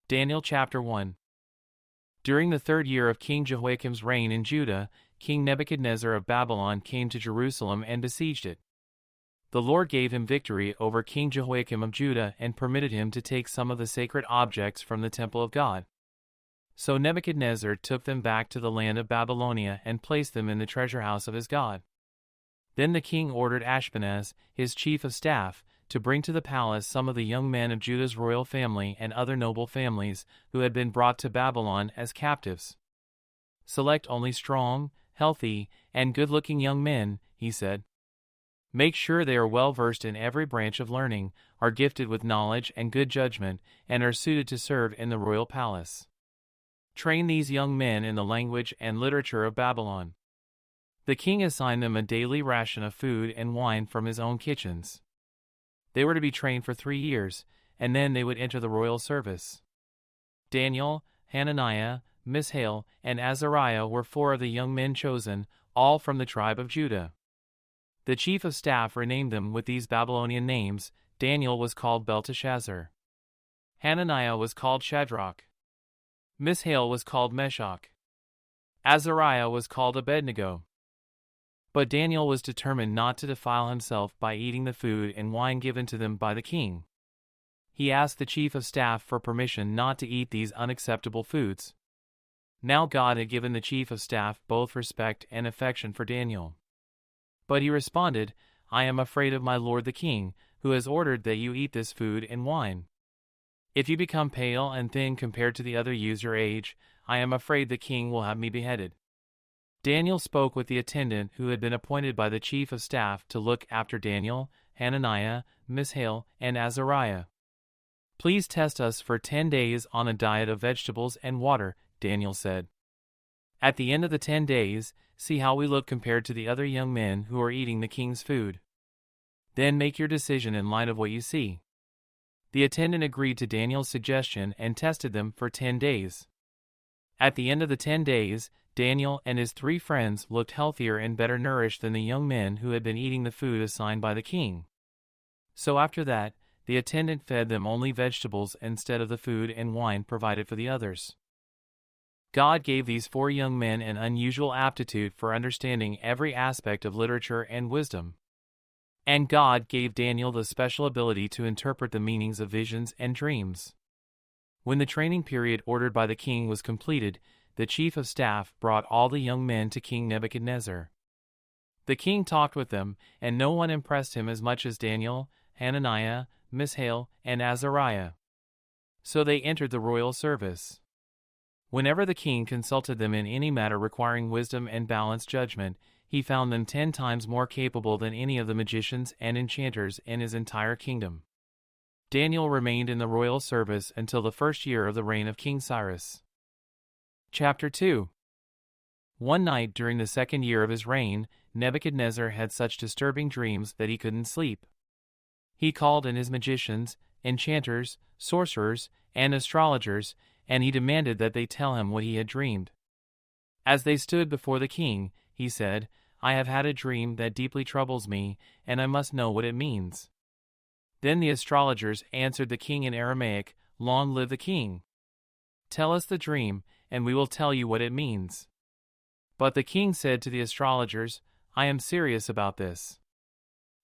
Daniel chapter 1. During the 3rd year of King Jehoiakim's reign in Judah, King Nebuchadnezzar of Babylon came to Jerusalem and besieged it. The Lord gave him victory over King Jehoiakim of Judah and permitted him to take some of the sacred objects from the temple of God. So Nebuchadnezzar took them back to the land of Babylonia and placed them in the treasure house of his God. Then the king ordered Ashpenaz, his chief of staff, to bring to the palace some of the young men of Judah's royal family and other noble families who had been brought to Babylon as captives. Select only strong, healthy, and good-looking young men, he said. Make sure they are well versed in every branch of learning, are gifted with knowledge and good judgment, and are suited to serve in the royal palace. Train these young men in the language and literature of Babylon. The king assigned them a daily ration of food and wine from his own kitchens. They were to be trained for 3 years, and then they would enter the royal service. Daniel, Hananiah, Mishael, and Azariah were 4 of the young men chosen, all from the tribe of Judah. The chief of staff renamed them with these Babylonian names. Daniel was called Belteshazzar. Hananiah was called Shadrach. Mishael was called Meshach. Azariah was called Abednego. But Daniel was determined not to defile himself by eating the food and wine given to them by the king. He asked the chief of staff for permission not to eat these unacceptable foods. Now God had given the chief of staff both respect and affection for Daniel. But he responded, I am afraid of my lord the king, who has ordered that you eat this food and wine. If you become pale and thin compared to the other youths your age, I am afraid the king will have me beheaded. Daniel spoke with the attendant who had been appointed by the chief of staff to look after Daniel, Hananiah, Mishael, and Azariah. Please test us for 10 days on a diet of vegetables and water, Daniel said. At the end of the 10 days, see how we look compared to the other young men who are eating the king's food. Then make your decision in light of what you see. The attendant agreed to Daniel's suggestion and tested them for 10 days. At the end of the 10 days, Daniel and his 3 friends looked healthier and better nourished than the young men who had been eating the food assigned by the king. So after that, the attendant fed them only vegetables instead of the food and wine provided for the others. God gave these 4 young men an unusual aptitude for understanding every aspect of literature and wisdom. And God gave Daniel the special ability to interpret the meanings of visions and dreams. When the training period ordered by the king was completed, the chief of staff brought all the young men to King Nebuchadnezzar. The king talked with them, and no one impressed him as much as Daniel, Hananiah, Mishael, and Azariah. So they entered the royal service. Whenever the king consulted them in any matter requiring wisdom and balanced judgment, he found them 10 times more capable than any of the magicians and enchanters in his entire kingdom. Daniel remained in the royal service until the 1st year of the reign of King Cyrus. Chapter 2. One night during the 2nd year of his reign, Nebuchadnezzar had such disturbing dreams that he couldn't sleep. He called in his magicians, enchanters, sorcerers, and astrologers, and he demanded that they tell him what he had dreamed. As they stood before the king, he said, I have had a dream that deeply troubles me, and I must know what it means. Then the astrologers answered the king in Aramaic, Long live the king! Tell us the dream, and we will tell you what it means. But the king said to the astrologers, I am serious about this.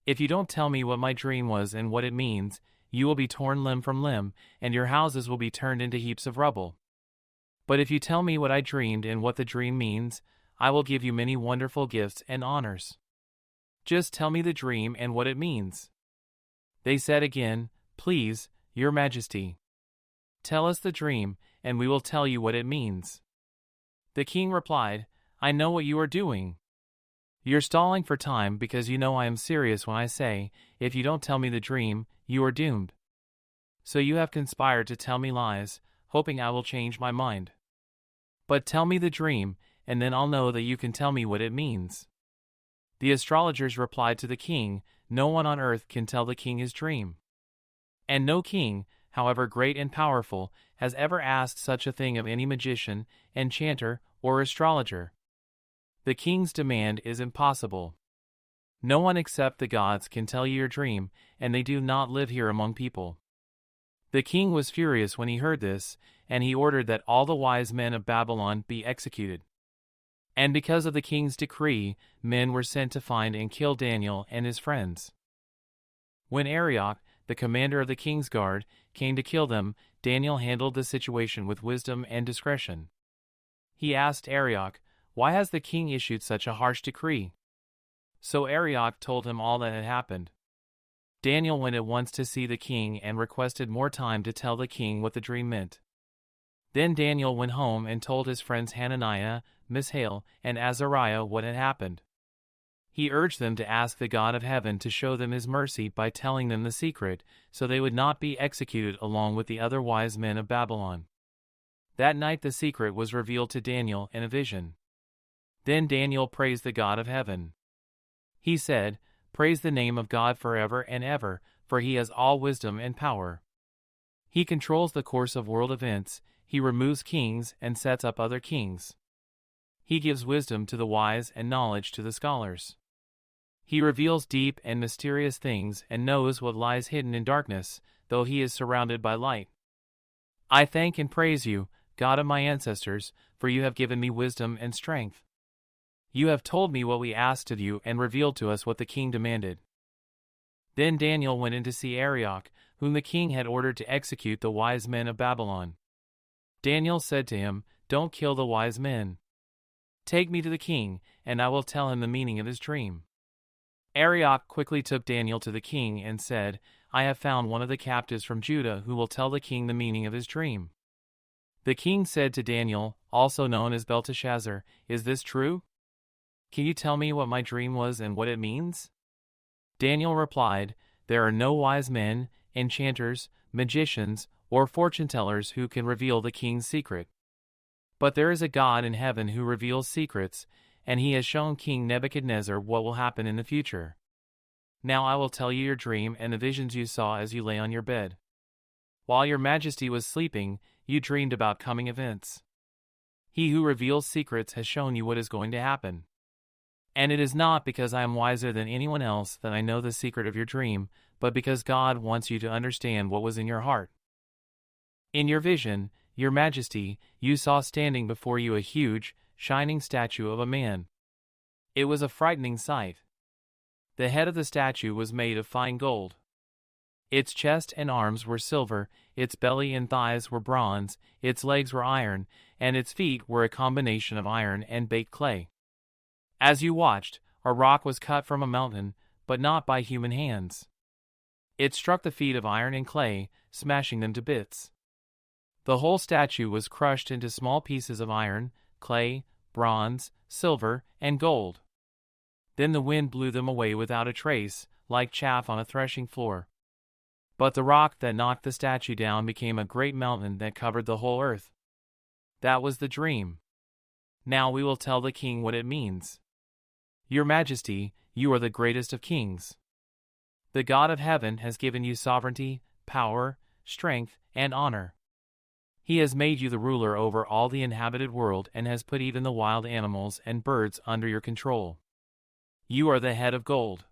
If you don't tell me what my dream was and what it means, you will be torn limb from limb, and your houses will be turned into heaps of rubble. But if you tell me what I dreamed and what the dream means, I will give you many wonderful gifts and honors. Just tell me the dream and what it means. They said again, Please, your majesty. Tell us the dream, and we will tell you what it means. The king replied, I know what you are doing. You're stalling for time because you know I am serious when I say, if you don't tell me the dream, you are doomed. So you have conspired to tell me lies, hoping I will change my mind. But tell me the dream, and then I'll know that you can tell me what it means. The astrologers replied to the king, No one on earth can tell the king his dream. And no king, however great and powerful, has ever asked such a thing of any magician, enchanter, or astrologer. The king's demand is impossible. No one except the gods can tell you your dream, and they do not live here among people. The king was furious when he heard this, and he ordered that all the wise men of Babylon be executed. And because of the king's decree, men were sent to find and kill Daniel and his friends. When Arioch, the commander of the king's guard, came to kill them, Daniel handled the situation with wisdom and discretion. He asked Arioch, "Why has the king issued such a harsh decree?" So Arioch told him all that had happened. Daniel went at once to see the king and requested more time to tell the king what the dream meant. Then Daniel went home and told his friends Hananiah, Mishael, and Azariah what had happened. He urged them to ask the God of heaven to show them his mercy by telling them the secret, so they would not be executed along with the other wise men of Babylon. That night the secret was revealed to Daniel in a vision. Then Daniel praised the God of heaven. He said, "Praise the name of God forever and ever, for he has all wisdom and power. He controls the course of world events, he removes kings and sets up other kings. He gives wisdom to the wise and knowledge to the scholars. He reveals deep and mysterious things and knows what lies hidden in darkness, though he is surrounded by light. I thank and praise you, God of my ancestors, for you have given me wisdom and strength. You have told me what we asked of you and revealed to us what the king demanded." Then Daniel went in to see Arioch, whom the king had ordered to execute the wise men of Babylon. Daniel said to him, "Don't kill the wise men. Take me to the king, and I will tell him the meaning of his dream." Arioch quickly took Daniel to the king and said, "I have found one of the captives from Judah who will tell the king the meaning of his dream." The king said to Daniel, also known as Belteshazzar, "Is this true? Can you tell me what my dream was and what it means?" Daniel replied, "There are no wise men, enchanters, magicians, or fortune-tellers who can reveal the king's secret. But there is a God in heaven who reveals secrets, and he has shown King Nebuchadnezzar what will happen in the future. Now I will tell you your dream and the visions you saw as you lay on your bed. While your majesty was sleeping, you dreamed about coming events. He who reveals secrets has shown you what is going to happen. And it is not because I am wiser than anyone else that I know the secret of your dream, but because God wants you to understand what was in your heart. In your vision, your majesty, you saw standing before you a huge, shining statue of a man. It was a frightening sight. The head of the statue was made of fine gold. Its chest and arms were silver, its belly and thighs were bronze, its legs were iron, and its feet were a combination of iron and baked clay. As you watched, a rock was cut from a mountain, but not by human hands. It struck the feet of iron and clay, smashing them to bits. The whole statue was crushed into small pieces of iron, clay, bronze, silver, and gold. Then the wind blew them away without a trace, like chaff on a threshing floor. But the rock that knocked the statue down became a great mountain that covered the whole earth. That was the dream. Now we will tell the king what it means. Your Majesty, you are the greatest of kings. The God of heaven has given you sovereignty, power, strength, and honor. He has made you the ruler over all the inhabited world and has put even the wild animals and birds under your control. You are the head of gold.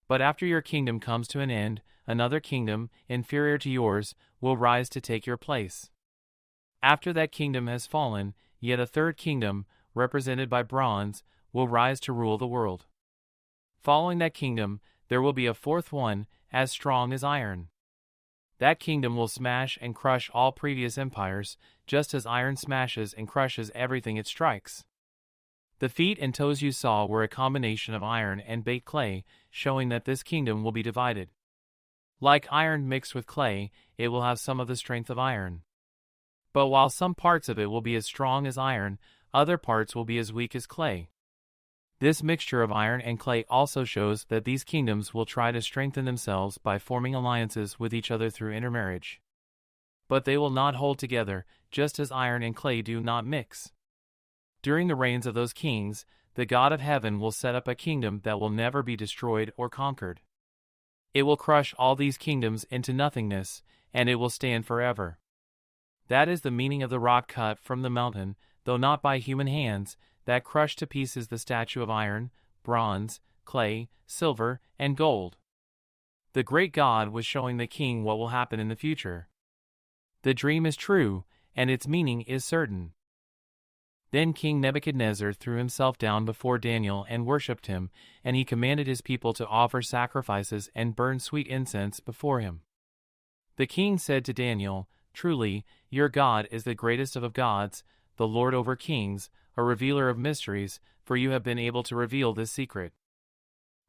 But after your kingdom comes to an end, another kingdom, inferior to yours, will rise to take your place. After that kingdom has fallen, yet a third kingdom, represented by bronze, will rise to rule the world. Following that kingdom, there will be a fourth one, as strong as iron. That kingdom will smash and crush all previous empires, just as iron smashes and crushes everything it strikes. The feet and toes you saw were a combination of iron and baked clay, showing that this kingdom will be divided. Like iron mixed with clay, it will have some of the strength of iron. But while some parts of it will be as strong as iron, other parts will be as weak as clay. This mixture of iron and clay also shows that these kingdoms will try to strengthen themselves by forming alliances with each other through intermarriage. But they will not hold together, just as iron and clay do not mix. During the reigns of those kings, the God of heaven will set up a kingdom that will never be destroyed or conquered. It will crush all these kingdoms into nothingness, and it will stand forever. That is the meaning of the rock cut from the mountain, though not by human hands, that crushed to pieces the statue of iron, bronze, clay, silver, and gold. The great God was showing the king what will happen in the future. The dream is true, and its meaning is certain. Then King Nebuchadnezzar threw himself down before Daniel and worshipped him, and he commanded his people to offer sacrifices and burn sweet incense before him. The king said to Daniel, "Truly, your God is the greatest of gods, the Lord over kings, a revealer of mysteries, for you have been able to reveal this secret."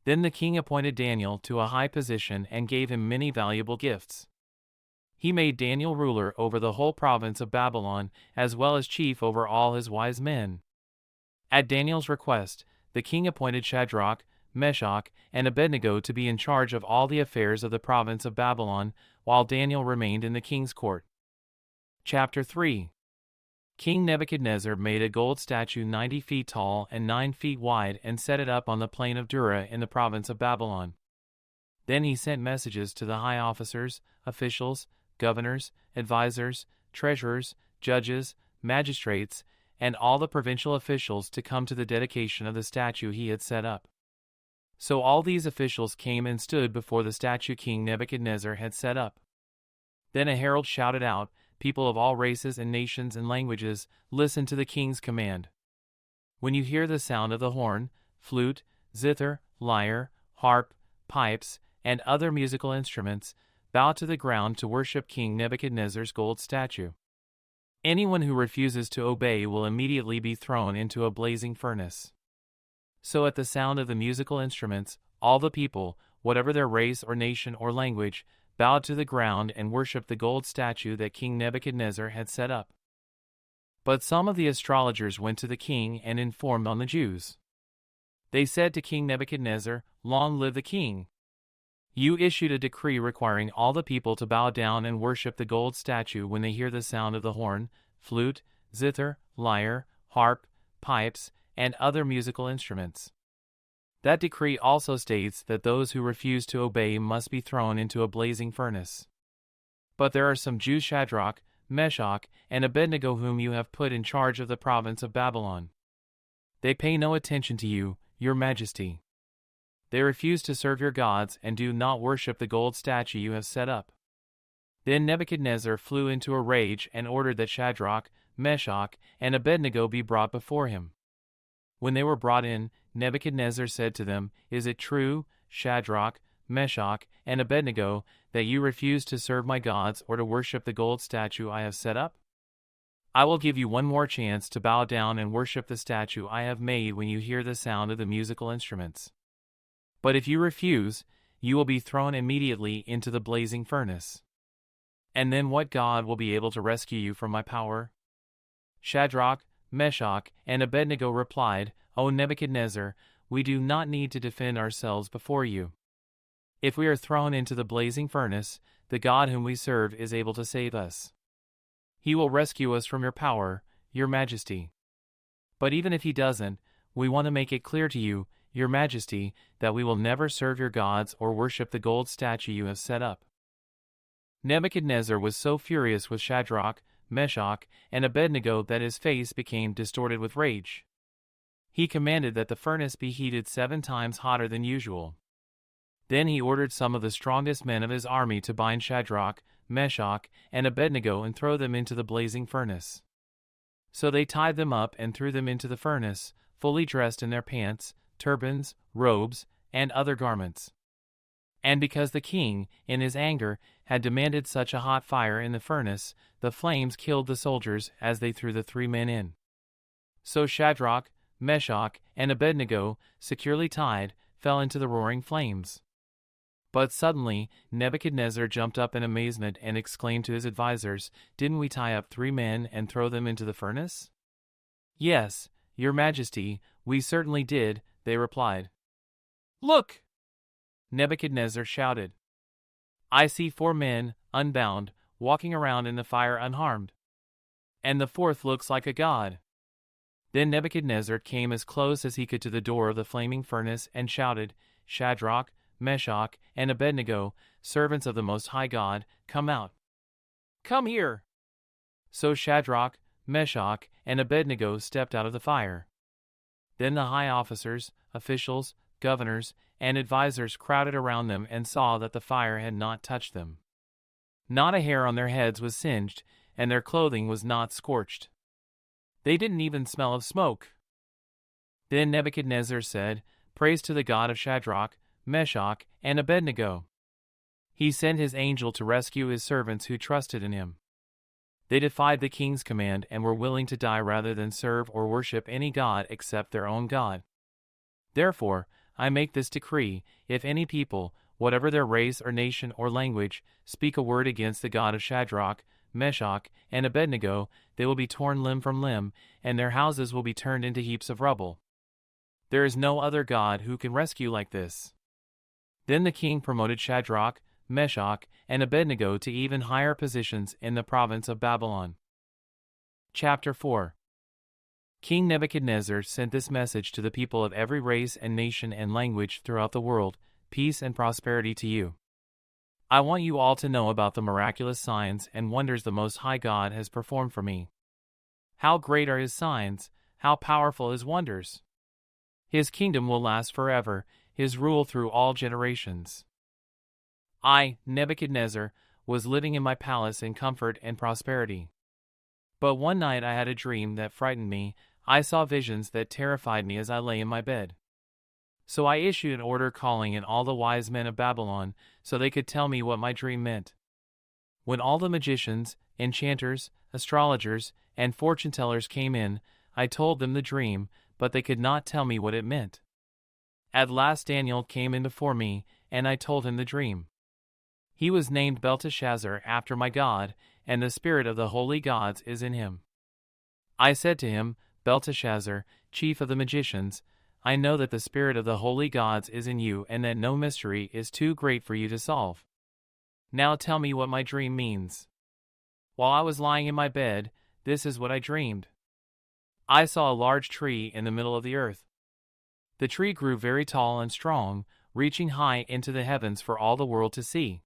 Then the king appointed Daniel to a high position and gave him many valuable gifts. He made Daniel ruler over the whole province of Babylon, as well as chief over all his wise men. At Daniel's request, the king appointed Shadrach, Meshach, and Abednego to be in charge of all the affairs of the province of Babylon, while Daniel remained in the king's court. Chapter 3. King Nebuchadnezzar made a gold statue 90 feet tall and 9 feet wide and set it up on the plain of Dura in the province of Babylon. Then he sent messages to the high officers, officials, governors, advisors, treasurers, judges, magistrates, and all the provincial officials to come to the dedication of the statue he had set up. So all these officials came and stood before the statue King Nebuchadnezzar had set up. Then a herald shouted out, "People of all races and nations and languages, listen to the king's command. When you hear the sound of the horn, flute, zither, lyre, harp, pipes, and other musical instruments, bow to the ground to worship King Nebuchadnezzar's gold statue. Anyone who refuses to obey will immediately be thrown into a blazing furnace." So at the sound of the musical instruments, all the people, whatever their race or nation or language, bowed to the ground and worshipped the gold statue that King Nebuchadnezzar had set up. But some of the astrologers went to the king and informed on the Jews. They said to King Nebuchadnezzar, "Long live the king! You issued a decree requiring all the people to bow down and worship the gold statue when they hear the sound of the horn, flute, zither, lyre, harp, pipes, and other musical instruments. That decree also states that those who refuse to obey must be thrown into a blazing furnace. But there are some Jews, Shadrach, Meshach, and Abednego, whom you have put in charge of the province of Babylon. They pay no attention to you, your majesty. They refuse to serve your gods and do not worship the gold statue you have set up." Then Nebuchadnezzar flew into a rage and ordered that Shadrach, Meshach, and Abednego be brought before him. When they were brought in, Nebuchadnezzar said to them, "Is it true, Shadrach, Meshach, and Abednego, that you refuse to serve my gods or to worship the gold statue I have set up? I will give you one more chance to bow down and worship the statue I have made when you hear the sound of the musical instruments. But if you refuse, you will be thrown immediately into the blazing furnace. And then what God will be able to rescue you from my power?" Shadrach, Meshach, and Abednego replied, "O Nebuchadnezzar, we do not need to defend ourselves before you. If we are thrown into the blazing furnace, the God whom we serve is able to save us. He will rescue us from your power, your majesty. But even if he doesn't, we want to make it clear to you, your majesty, that we will never serve your gods or worship the gold statue you have set up." Nebuchadnezzar was so furious with Shadrach, Meshach, and Abednego that his face became distorted with rage. He commanded that the furnace be heated 7 times hotter than usual. Then he ordered some of the strongest men of his army to bind Shadrach, Meshach, and Abednego and throw them into the blazing furnace. So they tied them up and threw them into the furnace, fully dressed in their pants, turbans, robes, and other garments. And because the king, in his anger, had demanded such a hot fire in the furnace, the flames killed the soldiers as they threw the 3 men in. So Shadrach, Meshach, and Abednego, securely tied, fell into the roaring flames. But suddenly Nebuchadnezzar jumped up in amazement and exclaimed to his advisers, "Didn't we tie up 3 men and throw them into the furnace?" "Yes, your majesty, we certainly did," they replied. "Look!" Nebuchadnezzar shouted. "I see 4 men, unbound, walking around in the fire unharmed. And the 4th looks like a god." Then Nebuchadnezzar came as close as he could to the door of the flaming furnace and shouted, "Shadrach, Meshach, and Abednego, servants of the Most High God, come out. Come here." So Shadrach, Meshach, and Abednego stepped out of the fire. Then the high officers, officials, governors, and advisers crowded around them and saw that the fire had not touched them. Not a hair on their heads was singed, and their clothing was not scorched. They didn't even smell of smoke. Then Nebuchadnezzar said, "Praise to the God of Shadrach, Meshach, and Abednego." He sent his angel to rescue his servants who trusted in him. They defied the king's command and were willing to die rather than serve or worship any god except their own God. Therefore, I make this decree: if any people, whatever their race or nation or language, speak a word against the God of Shadrach, Meshach, and Abednego, they will be torn limb from limb, and their houses will be turned into heaps of rubble. There is no other God who can rescue like this. Then the king promoted Shadrach, Meshach, and Abednego to even higher positions in the province of Babylon. Chapter 4. King Nebuchadnezzar sent this message to the people of every race and nation and language throughout the world: peace and prosperity to you. I want you all to know about the miraculous signs and wonders the Most High God has performed for me. How great are his signs, how powerful his wonders! His kingdom will last forever, his rule through all generations. I, Nebuchadnezzar, was living in my palace in comfort and prosperity. But one night I had a dream that frightened me. I saw visions that terrified me as I lay in my bed. So I issued an order calling in all the wise men of Babylon so they could tell me what my dream meant. When all the magicians, enchanters, astrologers, and fortune-tellers came in, I told them the dream, but they could not tell me what it meant. At last Daniel came in before me, and I told him the dream. He was named Belteshazzar after my God, and the spirit of the holy gods is in him. I said to him, "Belteshazzar, chief of the magicians, I know that the spirit of the holy gods is in you and that no mystery is too great for you to solve. Now tell me what my dream means." While I was lying in my bed, this is what I dreamed. I saw a large tree in the middle of the earth. The tree grew very tall and strong, reaching high into the heavens for all the world to see.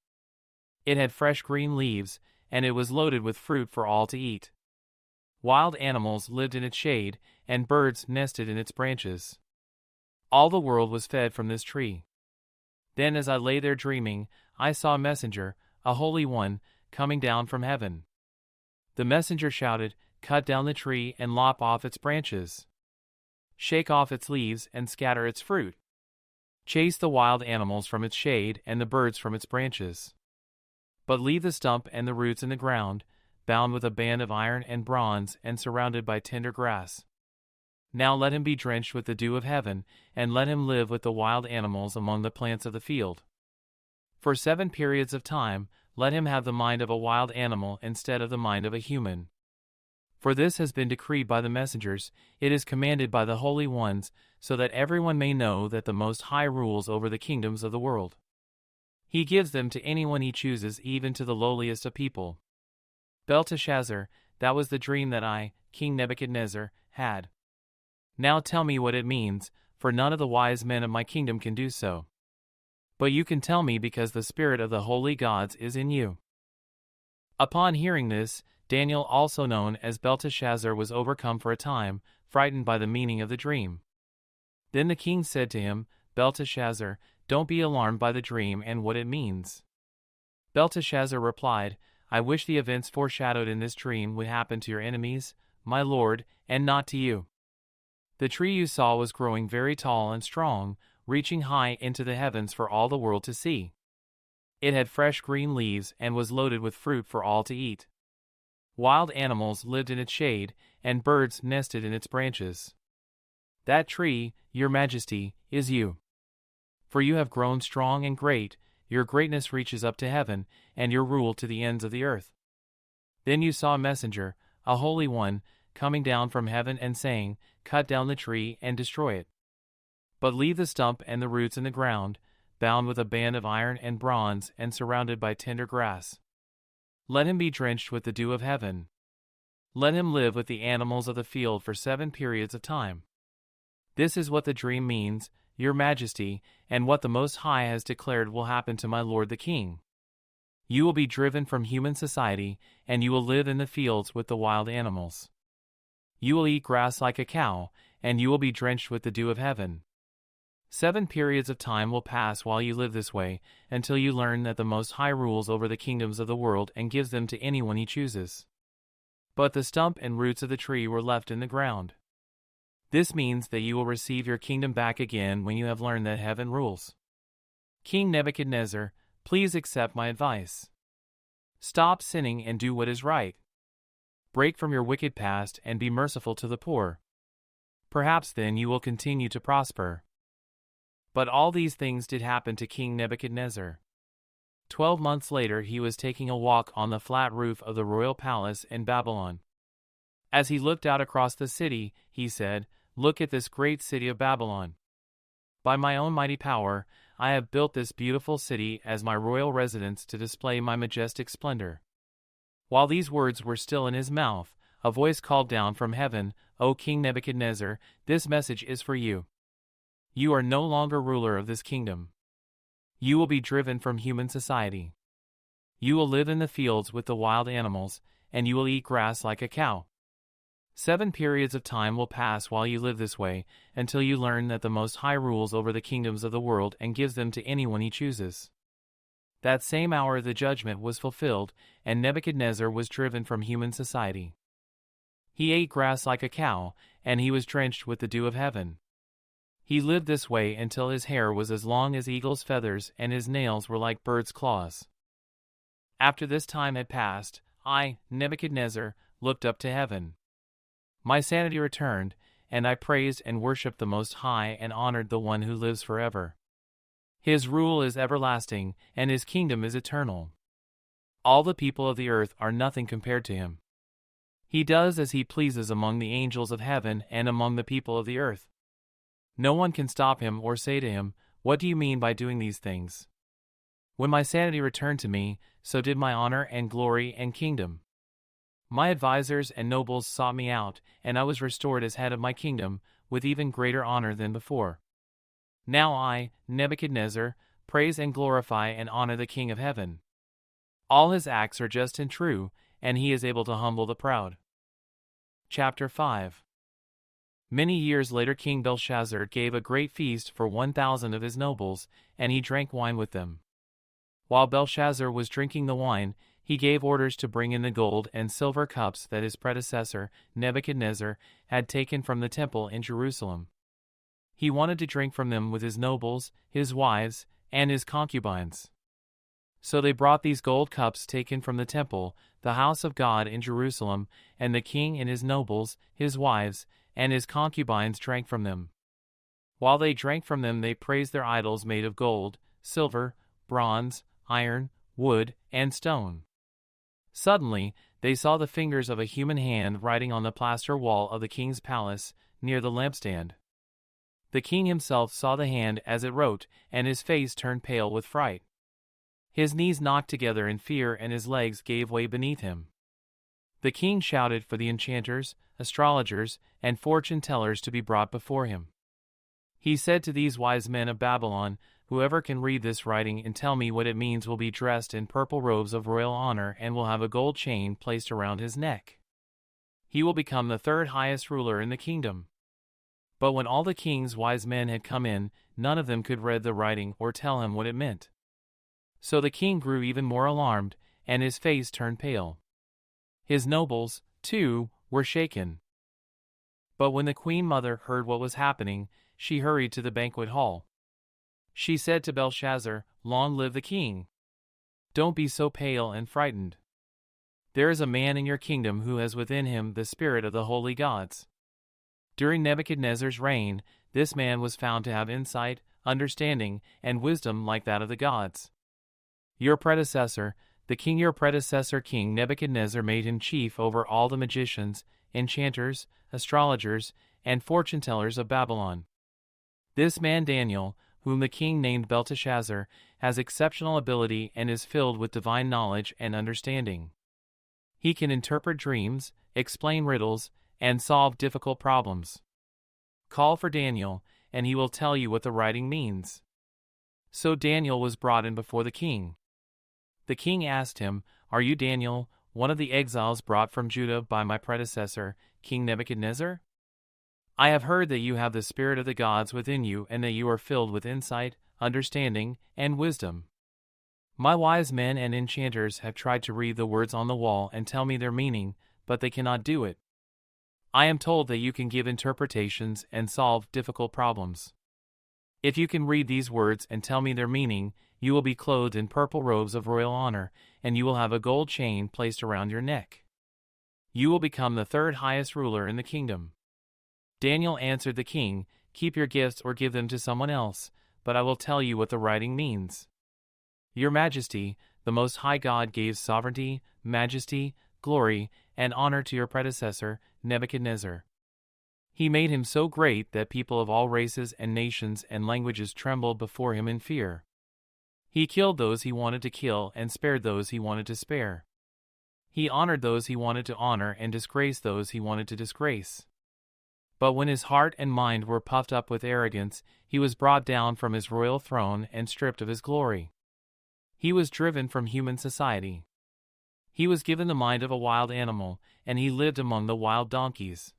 It had fresh green leaves, and it was loaded with fruit for all to eat. Wild animals lived in its shade, and birds nested in its branches. All the world was fed from this tree. Then as I lay there dreaming, I saw a messenger, a holy one, coming down from heaven. The messenger shouted, "Cut down the tree and lop off its branches. Shake off its leaves and scatter its fruit. Chase the wild animals from its shade and the birds from its branches. But leave the stump and the roots in the ground, bound with a band of iron and bronze and surrounded by tender grass. Now let him be drenched with the dew of heaven, and let him live with the wild animals among the plants of the field. For 7 periods of time, let him have the mind of a wild animal instead of the mind of a human. For this has been decreed by the messengers, it is commanded by the holy ones, so that everyone may know that the Most High rules over the kingdoms of the world. He gives them to anyone he chooses, even to the lowliest of people. Belteshazzar, that was the dream that I, King Nebuchadnezzar, had. Now tell me what it means, for none of the wise men of my kingdom can do so. But you can tell me because the spirit of the holy gods is in you." Upon hearing this, Daniel, also known as Belteshazzar, was overcome for a time, frightened by the meaning of the dream. Then the king said to him, "Belteshazzar, don't be alarmed by the dream and what it means." Belteshazzar replied, "I wish the events foreshadowed in this dream would happen to your enemies, my lord, and not to you. The tree you saw was growing very tall and strong, reaching high into the heavens for all the world to see. It had fresh green leaves and was loaded with fruit for all to eat. Wild animals lived in its shade, and birds nested in its branches. That tree, your majesty, is you. For you have grown strong and great, your greatness reaches up to heaven, and your rule to the ends of the earth." Then you saw a messenger, a holy one, coming down from heaven and saying, "Cut down the tree and destroy it. But leave the stump and the roots in the ground, bound with a band of iron and bronze and surrounded by tender grass. Let him be drenched with the dew of heaven. Let him live with the animals of the field for 7 periods of time. This is what the dream means, your majesty, and what the Most High has declared will happen to my lord the king. You will be driven from human society, and you will live in the fields with the wild animals. You will eat grass like a cow, and you will be drenched with the dew of heaven. 7 periods of time will pass while you live this way, until you learn that the Most High rules over the kingdoms of the world and gives them to anyone he chooses. But the stump and roots of the tree were left in the ground. This means that you will receive your kingdom back again when you have learned that heaven rules. King Nebuchadnezzar, please accept my advice. Stop sinning and do what is right. Break from your wicked past and be merciful to the poor. Perhaps then you will continue to prosper. But all these things did happen to King Nebuchadnezzar. 12 months later he was taking a walk on the flat roof of the royal palace in Babylon. As he looked out across the city, he said, "Look at this great city of Babylon. By my own mighty power, I have built this beautiful city as my royal residence to display my majestic splendor." While these words were still in his mouth, a voice called down from heaven, "O King Nebuchadnezzar, this message is for you. You are no longer ruler of this kingdom. You will be driven from human society. You will live in the fields with the wild animals, and you will eat grass like a cow. 7 periods of time will pass while you live this way, until you learn that the Most High rules over the kingdoms of the world and gives them to anyone he chooses." That same hour the judgment was fulfilled, and Nebuchadnezzar was driven from human society. He ate grass like a cow, and he was drenched with the dew of heaven. He lived this way until his hair was as long as eagle's feathers and his nails were like birds' claws. After this time had passed, I, Nebuchadnezzar, looked up to heaven. My sanity returned, and I praised and worshipped the Most High and honored the One who lives forever. His rule is everlasting, and his kingdom is eternal. All the people of the earth are nothing compared to him. He does as he pleases among the angels of heaven and among the people of the earth. No one can stop him or say to him, "What do you mean by doing these things?" When my sanity returned to me, so did my honor and glory and kingdom. My advisors and nobles sought me out, and I was restored as head of my kingdom, with even greater honor than before. Now I, Nebuchadnezzar, praise and glorify and honor the King of heaven. All his acts are just and true, and he is able to humble the proud. Chapter 5. Many years later King Belshazzar gave a great feast for 1,000 of his nobles, and he drank wine with them. While Belshazzar was drinking the wine, he gave orders to bring in the gold and silver cups that his predecessor, Nebuchadnezzar, had taken from the temple in Jerusalem. He wanted to drink from them with his nobles, his wives, and his concubines. So they brought these gold cups taken from the temple, the house of God in Jerusalem, and the king and his nobles, his wives, and his concubines drank from them. While they drank from them they praised their idols made of gold, silver, bronze, iron, wood, and stone. Suddenly, they saw the fingers of a human hand writing on the plaster wall of the king's palace, near the lampstand. The king himself saw the hand as it wrote, and his face turned pale with fright. His knees knocked together in fear and his legs gave way beneath him. The king shouted for the enchanters, astrologers, and fortune-tellers to be brought before him. He said to these wise men of Babylon, "Whoever can read this writing and tell me what it means will be dressed in purple robes of royal honor and will have a gold chain placed around his neck. He will become the third highest ruler in the kingdom." But when all the king's wise men had come in, none of them could read the writing or tell him what it meant. So the king grew even more alarmed, and his face turned pale. His nobles, too, were shaken. But when the queen mother heard what was happening, she hurried to the banquet hall. She said to Belshazzar, "Long live the king! Don't be so pale and frightened. There is a man in your kingdom who has within him the spirit of the holy gods." During Nebuchadnezzar's reign, this man was found to have insight, understanding, and wisdom like that of the gods. Your predecessor, King Nebuchadnezzar, made him chief over all the magicians, enchanters, astrologers, and fortune-tellers of Babylon. This man Daniel, whom the king named Belteshazzar, has exceptional ability and is filled with divine knowledge and understanding. He can interpret dreams, explain riddles, and solve difficult problems. Call for Daniel, and he will tell you what the writing means. So Daniel was brought in before the king. The king asked him, "Are you Daniel, one of the exiles brought from Judah by my predecessor, King Nebuchadnezzar?" I have heard that you have the spirit of the gods within you and that you are filled with insight, understanding, and wisdom. My wise men and enchanters have tried to read the words on the wall and tell me their meaning, but they cannot do it. I am told that you can give interpretations and solve difficult problems. If you can read these words and tell me their meaning, you will be clothed in purple robes of royal honor, and you will have a gold chain placed around your neck. You will become the third highest ruler in the kingdom. Daniel answered the king, "Keep your gifts or give them to someone else, but I will tell you what the writing means. Your Majesty, the Most High God gave sovereignty, majesty, glory, and honor to your predecessor, Nebuchadnezzar. He made him so great that people of all races and nations and languages trembled before him in fear. He killed those he wanted to kill and spared those he wanted to spare. He honored those he wanted to honor and disgraced those he wanted to disgrace. But when his heart and mind were puffed up with arrogance, he was brought down from his royal throne and stripped of his glory. He was driven from human society. He was given the mind of a wild animal, and he lived among the wild donkeys.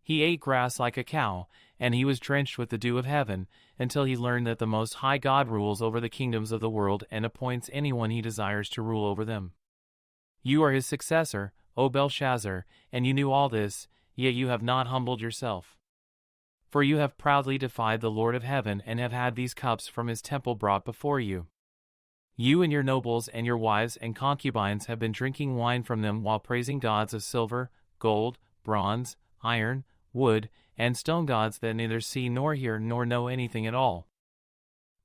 He ate grass like a cow, and he was drenched with the dew of heaven, until he learned that the Most High God rules over the kingdoms of the world and appoints anyone he desires to rule over them. You are his successor, O Belshazzar, and you knew all this, yet you have not humbled yourself. For you have proudly defied the Lord of heaven and have had these cups from his temple brought before you. You and your nobles and your wives and concubines have been drinking wine from them while praising gods of silver, gold, bronze, iron, wood, and stone gods that neither see nor hear nor know anything at all.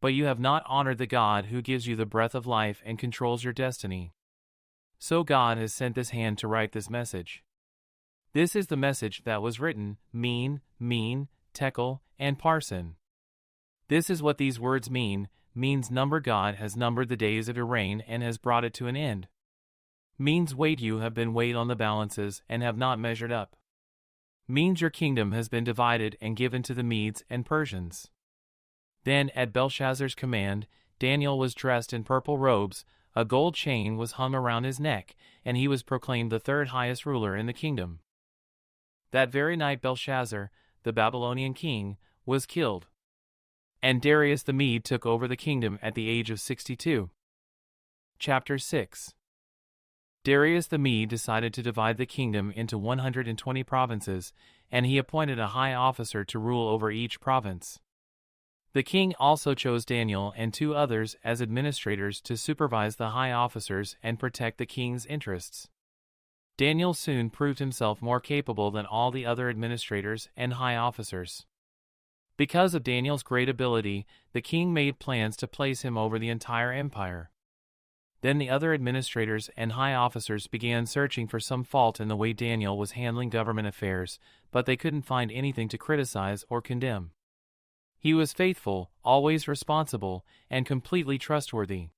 But you have not honored the God who gives you the breath of life and controls your destiny. So God has sent this hand to write this message. This is the message that was written, mean, tekel, and parsin. This is what these words means number. God has numbered the days of your reign and has brought it to an end. Means weight, you have been weighed on the balances and have not measured up. Means your kingdom has been divided and given to the Medes and Persians. Then at Belshazzar's command, Daniel was dressed in purple robes, a gold chain was hung around his neck, and he was proclaimed the third highest ruler in the kingdom. That very night Belshazzar, the Babylonian king, was killed. And Darius the Mede took over the kingdom at the age of 62. Chapter 6. Darius the Mede decided to divide the kingdom into 120 provinces, and he appointed a high officer to rule over each province. The king also chose Daniel and 2 others as administrators to supervise the high officers and protect the king's interests. Daniel soon proved himself more capable than all the other administrators and high officers. Because of Daniel's great ability, the king made plans to place him over the entire empire. Then the other administrators and high officers began searching for some fault in the way Daniel was handling government affairs, but they couldn't find anything to criticize or condemn. He was faithful, always responsible, and completely trustworthy.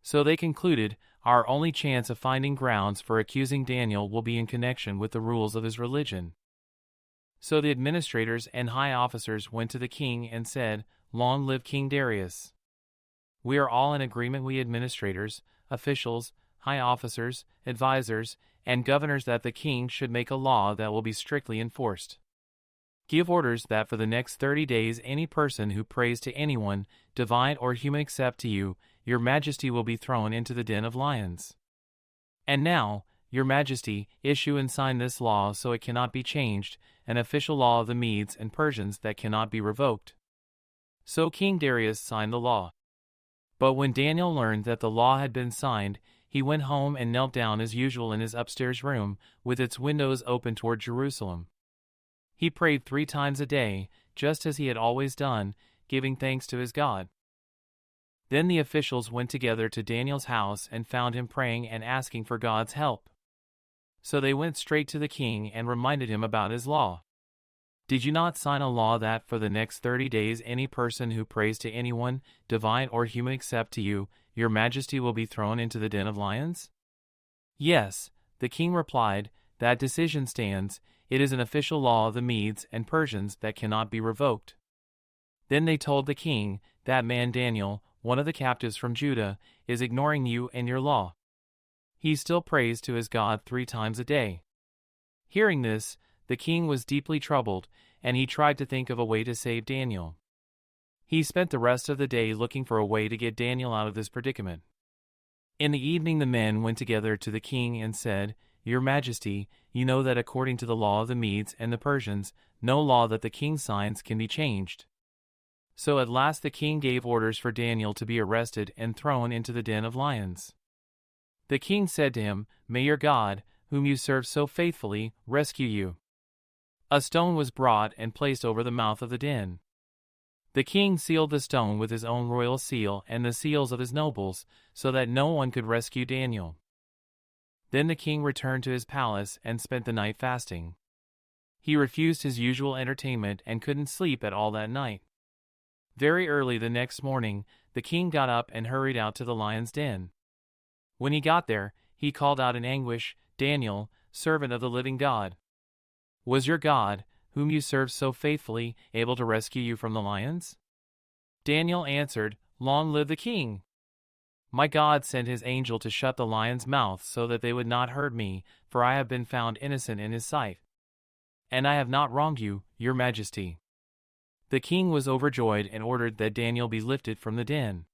So they concluded, our only chance of finding grounds for accusing Daniel will be in connection with the rules of his religion. So the administrators and high officers went to the king and said, "Long live King Darius. We are all in agreement, we administrators, officials, high officers, advisors, and governors, that the king should make a law that will be strictly enforced. Give orders that for the next 30 days any person who prays to anyone, divine or human except to you, your Majesty, will be thrown into the den of lions. And now, your Majesty, issue and sign this law so it cannot be changed, an official law of the Medes and Persians that cannot be revoked." So King Darius signed the law. But when Daniel learned that the law had been signed, he went home and knelt down as usual in his upstairs room, with its windows open toward Jerusalem. He prayed 3 times a day, just as he had always done, giving thanks to his God. Then the officials went together to Daniel's house and found him praying and asking for God's help. So they went straight to the king and reminded him about his law. "Did you not sign a law that for the next 30 days any person who prays to anyone, divine or human except to you, your Majesty, will be thrown into the den of lions?" "Yes," the king replied, "that decision stands. It is an official law of the Medes and Persians that cannot be revoked." Then they told the king, "That man Daniel, one of the captives from Judah, is ignoring you and your law. He still prays to his God 3 times a day." Hearing this, the king was deeply troubled, and he tried to think of a way to save Daniel. He spent the rest of the day looking for a way to get Daniel out of this predicament. In the evening the men went together to the king and said, "Your Majesty, you know that according to the law of the Medes and the Persians, no law that the king signs can be changed." So at last the king gave orders for Daniel to be arrested and thrown into the den of lions. The king said to him, "May your God, whom you serve so faithfully, rescue you." A stone was brought and placed over the mouth of the den. The king sealed the stone with his own royal seal and the seals of his nobles, so that no one could rescue Daniel. Then the king returned to his palace and spent the night fasting. He refused his usual entertainment and couldn't sleep at all that night. Very early the next morning, the king got up and hurried out to the lion's den. When he got there, he called out in anguish, "Daniel, servant of the living God, was your God, whom you served so faithfully, able to rescue you from the lions?" Daniel answered, "Long live the king! My God sent his angel to shut the lion's mouth so that they would not hurt me, for I have been found innocent in his sight. And I have not wronged you, your Majesty." The king was overjoyed and ordered that Daniel be lifted from the den.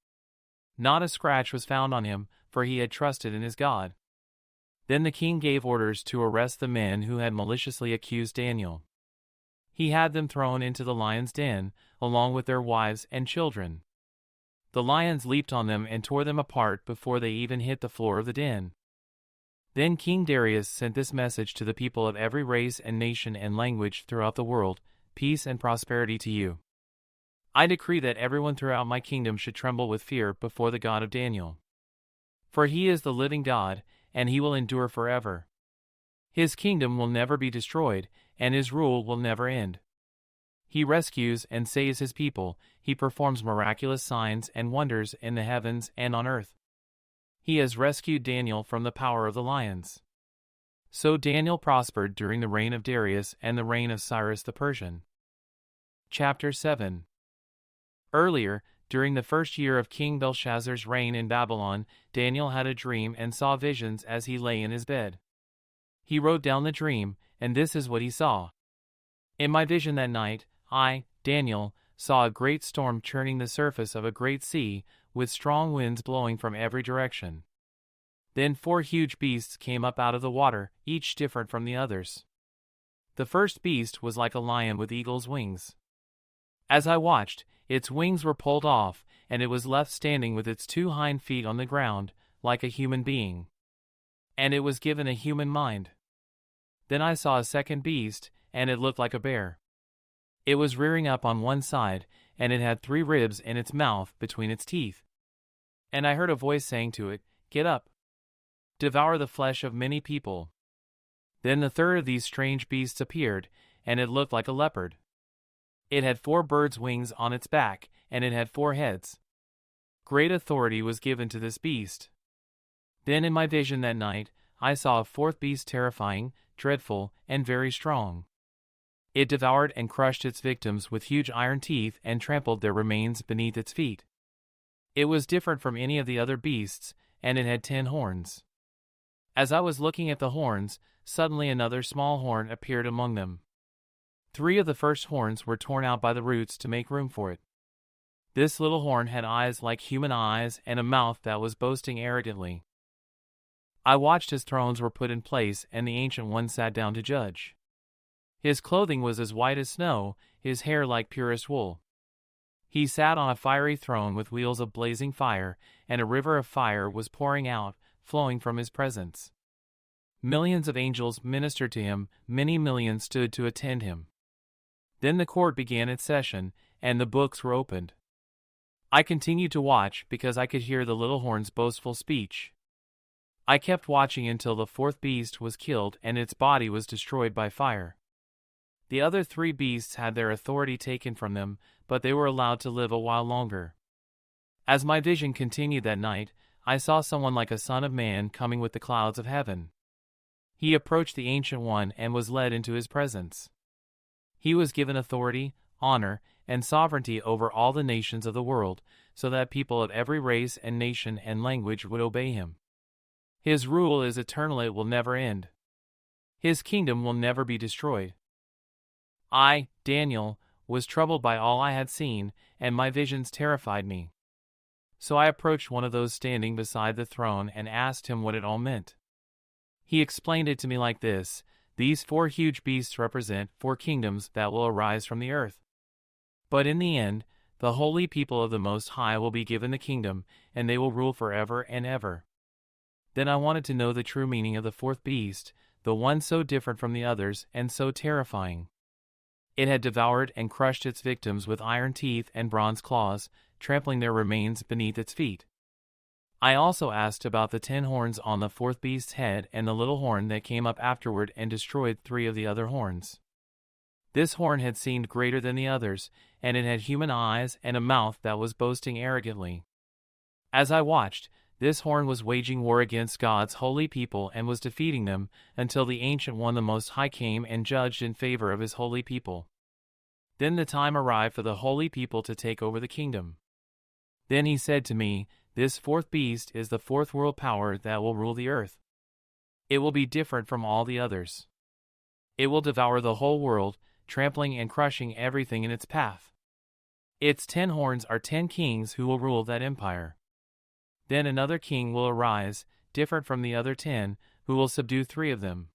Not a scratch was found on him, for he had trusted in his God. Then the king gave orders to arrest the men who had maliciously accused Daniel. He had them thrown into the lion's den, along with their wives and children. The lions leaped on them and tore them apart before they even hit the floor of the den. Then King Darius sent this message to the people of every race and nation and language throughout the world: "Peace and prosperity to you. I decree that everyone throughout my kingdom should tremble with fear before the God of Daniel. For he is the living God, and he will endure forever. His kingdom will never be destroyed, and his rule will never end. He rescues and saves his people. He performs miraculous signs and wonders in the heavens and on earth. He has rescued Daniel from the power of the lions." So Daniel prospered during the reign of Darius and the reign of Cyrus the Persian. Chapter 7. Earlier, during the first year of King Belshazzar's reign in Babylon, Daniel had a dream and saw visions as he lay in his bed. He wrote down the dream, and this is what he saw. "In my vision that night, I, Daniel, saw a great storm churning the surface of a great sea, with strong winds blowing from every direction. Then 4 huge beasts came up out of the water, each different from the others. The first beast was like a lion with eagle's wings. As I watched, its wings were pulled off, and it was left standing with its 2 hind feet on the ground, like a human being. And it was given a human mind. Then I saw a second beast, and it looked like a bear. It was rearing up on one side, and it had 3 ribs in its mouth between its teeth. And I heard a voice saying to it, 'Get up. Devour the flesh of many people.' Then the third of these strange beasts appeared, and it looked like a leopard. It had 4 birds' wings on its back, and it had 4 heads. Great authority was given to this beast. Then in my vision that night, I saw a 4th beast, terrifying, dreadful, and very strong. It devoured and crushed its victims with huge iron teeth and trampled their remains beneath its feet. It was different from any of the other beasts, and it had 10 horns. As I was looking at the horns, suddenly another small horn appeared among them. 3 of the first horns were torn out by the roots to make room for it. This little horn had eyes like human eyes and a mouth that was boasting arrogantly. I watched as thrones were put in place and the Ancient One sat down to judge. His clothing was as white as snow, his hair like purest wool. He sat on a fiery throne with wheels of blazing fire, and a river of fire was pouring out, flowing from his presence. Millions of angels ministered to him, many millions stood to attend him. Then the court began its session, and the books were opened. I continued to watch because I could hear the little horn's boastful speech. I kept watching until the 4th beast was killed and its body was destroyed by fire. The other 3 beasts had their authority taken from them, but they were allowed to live a while longer. As my vision continued that night, I saw someone like a son of man coming with the clouds of heaven. He approached the Ancient One and was led into his presence. He was given authority, honor, and sovereignty over all the nations of the world, so that people of every race and nation and language would obey him. His rule is eternal, it will never end. His kingdom will never be destroyed. I, Daniel, was troubled by all I had seen, and my visions terrified me. So I approached one of those standing beside the throne and asked him what it all meant. He explained it to me like this: these 4 huge beasts represent 4 kingdoms that will arise from the earth. But in the end, the holy people of the Most High will be given the kingdom, and they will rule forever and ever. Then I wanted to know the true meaning of the 4th beast, the one so different from the others and so terrifying. It had devoured and crushed its victims with iron teeth and bronze claws, trampling their remains beneath its feet. I also asked about the 10 horns on the 4th beast's head and the little horn that came up afterward and destroyed 3 of the other horns. This horn had seemed greater than the others, and it had human eyes and a mouth that was boasting arrogantly. As I watched, this horn was waging war against God's holy people and was defeating them, until the Ancient One, the Most High, came and judged in favor of his holy people. Then the time arrived for the holy people to take over the kingdom. Then he said to me, "This 4th beast is the 4th world power that will rule the earth. It will be different from all the others. It will devour the whole world, trampling and crushing everything in its path. Its 10 horns are 10 kings who will rule that empire. Then another king will arise, different from the other 10, who will subdue 3 of them.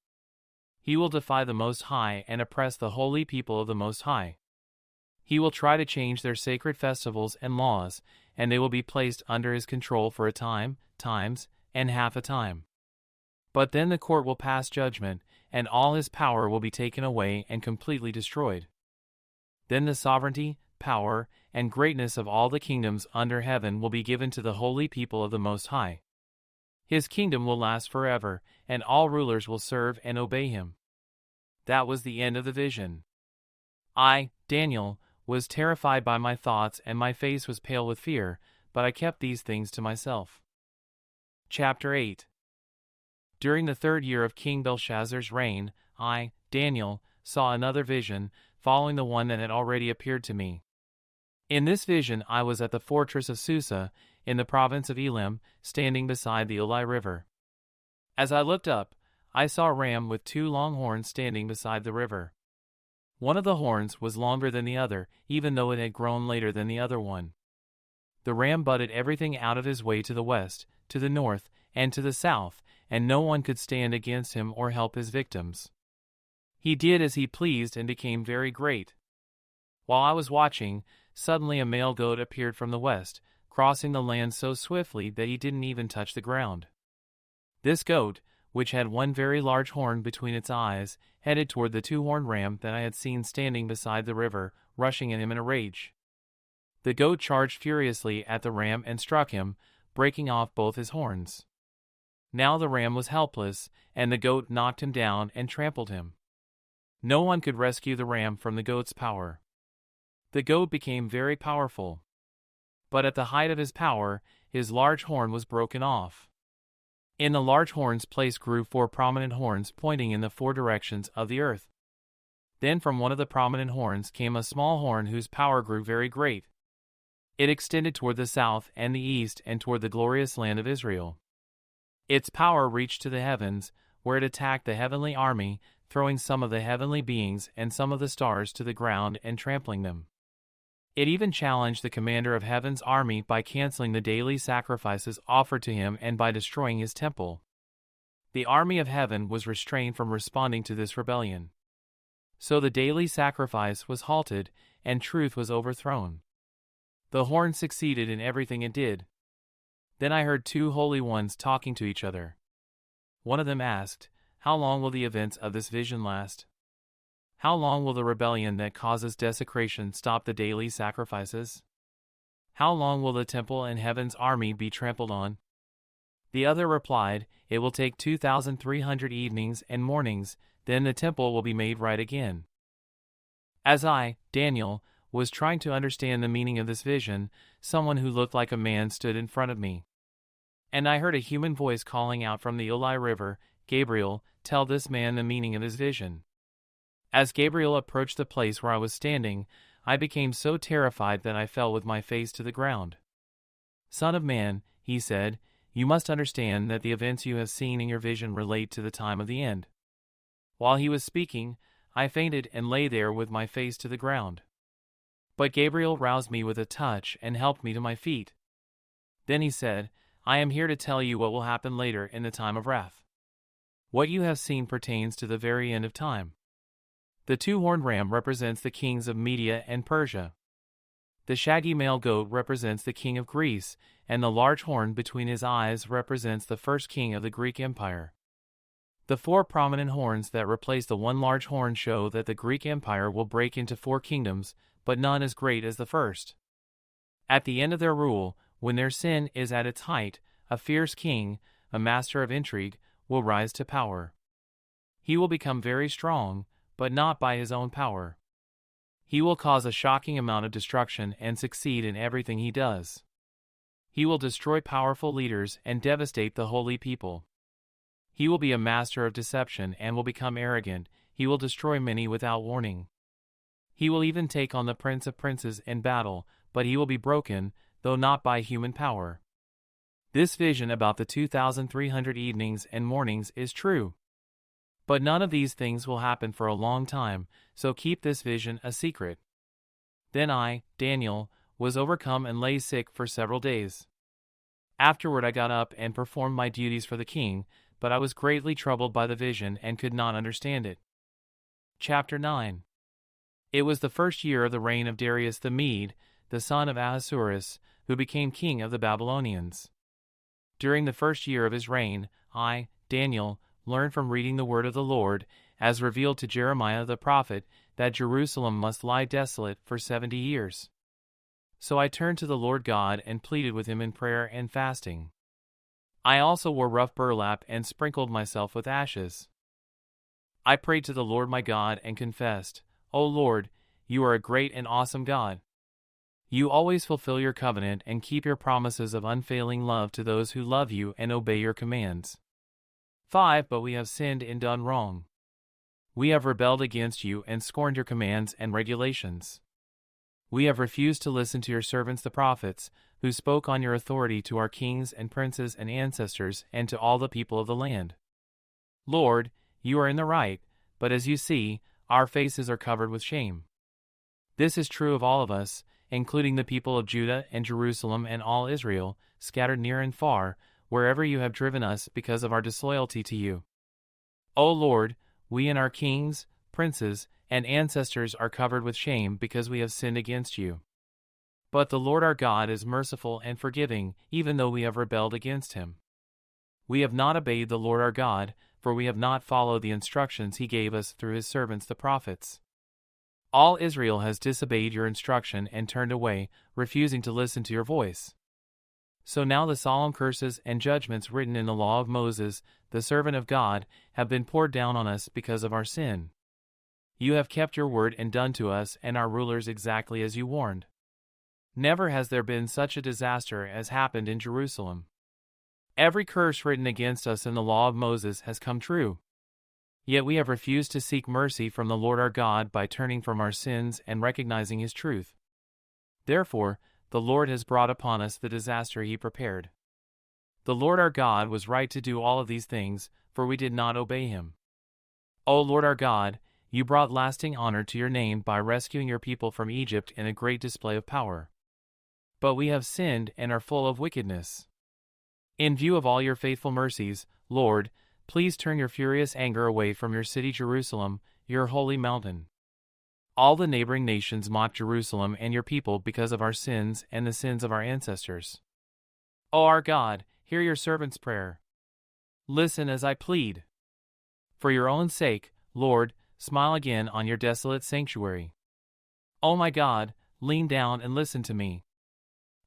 He will defy the Most High and oppress the holy people of the Most High. He will try to change their sacred festivals and laws, and they will be placed under his control for a time, times, and half a time. But then the court will pass judgment, and all his power will be taken away and completely destroyed. Then the sovereignty, power, and greatness of all the kingdoms under heaven will be given to the holy people of the Most High. His kingdom will last forever, and all rulers will serve and obey him." That was the end of the vision. I, Daniel, was terrified by my thoughts, and my face was pale with fear, but I kept these things to myself. Chapter 8. During the 3rd year of King Belshazzar's reign, I, Daniel, saw another vision, following the one that had already appeared to me. In this vision I was at the fortress of Susa, in the province of Elam, standing beside the Ulai River. As I looked up, I saw a ram with 2 long horns standing beside the river. One of the horns was longer than the other, even though it had grown later than the other one. The ram butted everything out of his way to the west, to the north, and to the south, and no one could stand against him or help his victims. He did as he pleased and became very great. While I was watching, suddenly a male goat appeared from the west, crossing the land so swiftly that he didn't even touch the ground. This goat, which had one very large horn between its eyes, headed toward the 2-horned ram that I had seen standing beside the river, rushing at him in a rage. The goat charged furiously at the ram and struck him, breaking off both his horns. Now the ram was helpless, and the goat knocked him down and trampled him. No one could rescue the ram from the goat's power. The goat became very powerful. But at the height of his power, his large horn was broken off. In the large horn's place grew 4 prominent horns pointing in the 4 directions of the earth. Then from one of the prominent horns came a small horn whose power grew very great. It extended toward the south and the east and toward the glorious land of Israel. Its power reached to the heavens, where it attacked the heavenly army, throwing some of the heavenly beings and some of the stars to the ground and trampling them. It even challenged the commander of heaven's army by canceling the daily sacrifices offered to him and by destroying his temple. The army of heaven was restrained from responding to this rebellion. So the daily sacrifice was halted, and truth was overthrown. The horn succeeded in everything it did. Then I heard 2 holy ones talking to each other. One of them asked, "How long will the events of this vision last? How long will the rebellion that causes desecration stop the daily sacrifices? How long will the temple and heaven's army be trampled on?" The other replied, "It will take 2,300 evenings and mornings, then the temple will be made right again." As I, Daniel, was trying to understand the meaning of this vision, someone who looked like a man stood in front of me. And I heard a human voice calling out from the Ulai River, "Gabriel, tell this man the meaning of his vision." As Gabriel approached the place where I was standing, I became so terrified that I fell with my face to the ground. "Son of man," he said, "you must understand that the events you have seen in your vision relate to the time of the end." While he was speaking, I fainted and lay there with my face to the ground. But Gabriel roused me with a touch and helped me to my feet. Then he said, I am here to tell you what will happen later in the time of wrath. What you have seen pertains to the very end of time. The two-horned ram represents the kings of Media and Persia. The shaggy male goat represents the king of Greece, and the large horn between his eyes represents the first king of the Greek Empire. The four prominent horns that replace the one large horn show that the Greek Empire will break into four kingdoms, but none as great as the first. At the end of their rule, when their sin is at its height, a fierce king, a master of intrigue, will rise to power. He will become very strong, but not by his own power. He will cause a shocking amount of destruction and succeed in everything he does. He will destroy powerful leaders and devastate the holy people. He will be a master of deception and will become arrogant. He will destroy many without warning. He will even take on the prince of princes in battle, but he will be broken, though not by human power. This vision about the 2,300 evenings and mornings is true. But none of these things will happen for a long time, so keep this vision a secret. Then I, Daniel, was overcome and lay sick for several days. Afterward I got up and performed my duties for the king, but I was greatly troubled by the vision and could not understand it. Chapter 9. It was the first year of the reign of Darius the Mede, the son of Ahasuerus, who became king of the Babylonians. During the first year of his reign, I, Daniel, learned from reading the word of the Lord, as revealed to Jeremiah the prophet, that Jerusalem must lie desolate for 70 years. So I turned to the Lord God and pleaded with him in prayer and fasting. I also wore rough burlap and sprinkled myself with ashes. I prayed to the Lord my God and confessed, O Lord, you are a great and awesome God. You always fulfill your covenant and keep your promises of unfailing love to those who love you and obey your commands. 5. But we have sinned and done wrong. We have rebelled against you and scorned your commands and regulations. We have refused to listen to your servants the prophets, who spoke on your authority to our kings and princes and ancestors and to all the people of the land. Lord, you are in the right, but as you see, our faces are covered with shame. This is true of all of us, including the people of Judah and Jerusalem and all Israel, scattered near and far, wherever you have driven us because of our disloyalty to you. O Lord, we and our kings, princes, and ancestors are covered with shame because we have sinned against you. But the Lord our God is merciful and forgiving, even though we have rebelled against him. We have not obeyed the Lord our God, for we have not followed the instructions he gave us through his servants the prophets. All Israel has disobeyed your instruction and turned away, refusing to listen to your voice. So now the solemn curses and judgments written in the law of Moses, the servant of God, have been poured down on us because of our sin. You have kept your word and done to us and our rulers exactly as you warned. Never has there been such a disaster as happened in Jerusalem. Every curse written against us in the law of Moses has come true. Yet we have refused to seek mercy from the Lord our God by turning from our sins and recognizing his truth. Therefore, the Lord has brought upon us the disaster he prepared. The Lord our God was right to do all of these things, for we did not obey him. O Lord our God, you brought lasting honor to your name by rescuing your people from Egypt in a great display of power. But we have sinned and are full of wickedness. In view of all your faithful mercies, Lord, please turn your furious anger away from your city Jerusalem, your holy mountain. All the neighboring nations mock Jerusalem and your people because of our sins and the sins of our ancestors. O our God, hear your servant's prayer. Listen as I plead. For your own sake, Lord, smile again on your desolate sanctuary. O my God, lean down and listen to me.